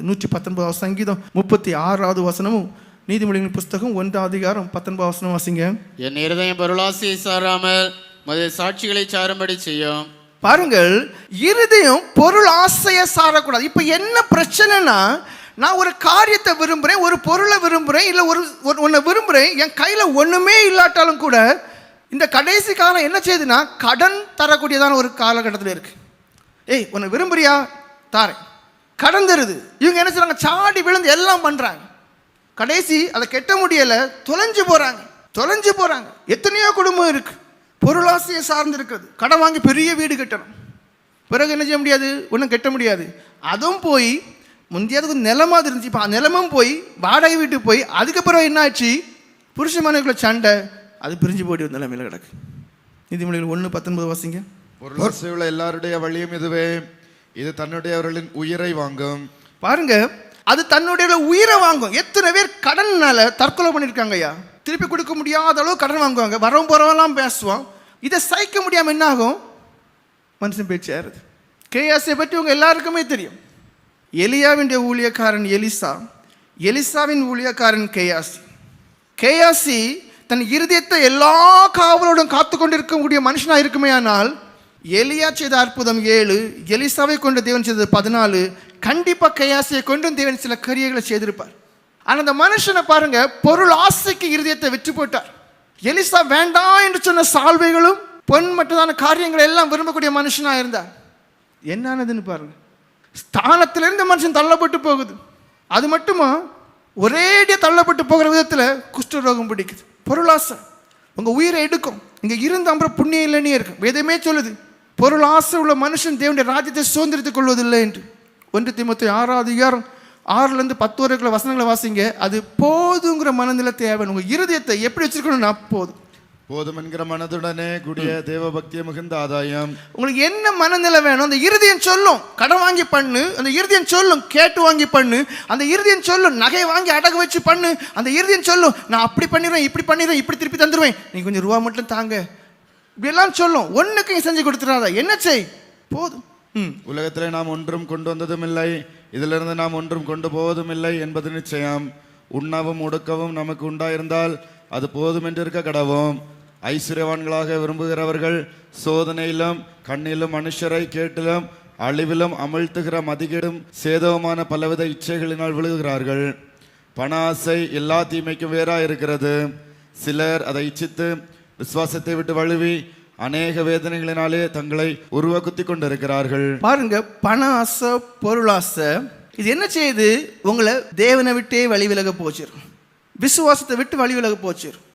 119 சங்கீதம் 36வது வசனமும் நீதிமொழிகளின் புஸ்தகம் 1 அதிகாரம் 19 வசனம் வாசிங்க. என் இருதயம் பொருளாசையை சாராமல் மது சாட்சிகளை சாரும்படி செய்யும். பாருங்கள், இருதயம் பொருள் ஆசையை சாரக்கூடாது. இப்ப என்ன பிரச்சனைனா, நான் ஒரு காரியத்தை விரும்புறேன், ஒரு பொருளை விரும்புறேன், இல்ல ஒன்றை விரும்புறேன், என் கையில ஒண்ணுமே இல்லாட்டாலும் கூட இந்த கடைசி காலம் என்ன செய்யுதுன்னா கடன் தரக்கூடியதான ஒரு காலகட்டத்தில் இருக்கு. ஏய், உன்னை விரும்புறியா, தாரேன், கடன் தருது. இவங்க என்ன செய்றாங்க, சாடி விழுந்து எல்லாம் பண்றாங்க. கடைசி அதை கெட்ட முடியல, தொலைஞ்சு போறாங்க. எத்தனையோ குடும்பம் இருக்கு பொருளாசையை சார்ந்து இருக்கிறது. கடன் வாங்கி பெரிய வீடு கட்டணும், பிறகு என்ன செய்ய முடியாது, ஒன்றும் கட்ட முடியாது. அதுவும் போய் முந்தையதுக்கு நிலமாக இருந்துச்சு, இப்போ நிலமும் போய் வாடகை வீட்டுக்கு போய் அதுக்கு பிறகு என்ன ஆச்சு, புருஷ மனைவிக்குள்ள சண்டை, அது பிரிஞ்சு போய்ட்டு நிலைமையில கிடக்கு. நீதிமொழிகள் 1:19 வாசிங்க. பொருளாசையுள்ள எல்லாருடைய வழியும் இதுவே, இது தன்னுடையவர்களின் உயிரை வாங்கும். பாருங்க, அது தன்னுடைய உயிரை வாங்கும். எத்தனை பேர் கடன்னால தற்கொலை பண்ணியிருக்காங்க ஐயா. திருப்பி கொடுக்க முடியாத அளவு கடன் வாங்குவாங்க, வரவும் போறவெல்லாம் பேசுவோம். இதை சகிக்க முடியாமல் என்ன ஆகும், மனுஷன் பேச்சு ஏறுது. கேயாசியை பற்றி உங்க எல்லாருக்குமே தெரியும். எலியாவின் ஊழியக்காரன் எலிசா, எலிசாவின் ஊழியக்காரன் கேயாசி தன் இருதயத்தை எல்லா காவலோடும் காத்து கொண்டிருக்கக்கூடிய மனுஷனா இருக்குமே. ஆனால் எலியா செய்த அற்புதம் 7, எலிசாவை கொண்டு தேவன் செய்தது 14. கண்டிப்பா கேயாசியை கொண்டும் தேவன் சில காரியங்களை செய்திருப்பார். ஆனால் அந்த மனுஷனை பாருங்க, பொருள் ஆசைக்கு இருதயத்தை வெற்றி போட்டார். எலிசா வேண்டாம் என்று சொன்ன சால்வைகளும் பொன் மட்டும்தான காரியங்களை எல்லாம் விரும்பக்கூடிய மனுஷனா இருந்தார். என்னன்னு பாருங்க, ஸ்தானத்திலிருந்து மனுஷன் தள்ளப்பட்டு போகுது. அது மட்டுமா, ஒரேடியா தள்ளப்பட்டு போகிற விதத்துல குஷ்டரோகம் பிடிக்குது. பொருளாசை உங்க உயிரை எடுக்கும். இங்க இருந்த அப்புறம் புண்ணியம் இல்லைன்னே இருக்கு. வேதமே சொல்லுது, பொருள் ஆசை உள்ள மனுஷன் தேவனுடைய ராஜ்யத்தை சுதந்திரித்துக் கொள்வதில்லை என்று. 1 தீமோத்தேயு 6 அதிகாரம் 6-10 வரைக்குள்ள வசனங்களை வாசிங்க. அது போதுங்கிற மனநிலை தேவை. உங்க இருதயத்தை எப்படி வச்சிருக்கணும்னா, போதும் என்கிற மனதுடனே கூடிய தேவ பக்திய மிகுந்த ஆதாயம். உங்களுக்கு என்ன மனநிலை வேணும், அந்த இருதயம் சொல்லும். கடன் வாங்கி பண்ணு, அந்த இருதயம் சொல்லும். கேட்டு வாங்கி பண்ணு, அந்த இருதயம் சொல்லும். நகை வாங்கி அடகு வச்சு பண்ணு, அந்த இருதயம் சொல்லும். நான் அப்படி பண்ணிடுவேன், இப்படி பண்ணிடுவேன், இப்படி திருப்பி தந்துடுவேன், நீ கொஞ்சம் ரூபா மட்டும் தாங்க, இப்படியெல்லாம் சொல்லும். ஒன்றுக்கு செஞ்சு கொடுத்துடாத, என்ன செய், போதும். உலகத்திலே நாம் ஒன்றும் கொண்டு வந்ததும் இல்லை, இதிலிருந்து நாம் ஒன்றும் கொண்டு போவதும் இல்லை என்பது நிச்சயம். உண்ணவும் உடுக்கவும் நமக்கு உண்டாயிருந்தால் அது போதும் என்று இருக்க கடவோம். ஐஸ்வர்யவான்களாக விரும்புகிறவர்கள் சோதனையிலும் கண்ணிலும் மனுஷரை கேட்டிலும் அழிவிலும் அமிழ்த்துகிற மதிகேடும் சேதவுமான பலவித இச்சைகளினால் விழுகிறார்கள். பண ஆசை எல்லா தீமைக்கும் வேறாக இருக்கிறது. சிலர் அதை இச்சித்து விசுவாசத்தை விட்டு வழுவி அநேக வேதனைகளினாலே தங்களை உருவ குத்தி கொண்டிருக்கிறார்கள். பாருங்க, பண ஆசை, பொருளாசை, இது என்ன செய்யுது, உங்களை தேவனை விட்டே வழி விலக போச்சிரும், விசுவாசத்தை விட்டு வழி விலக போச்சிரும்.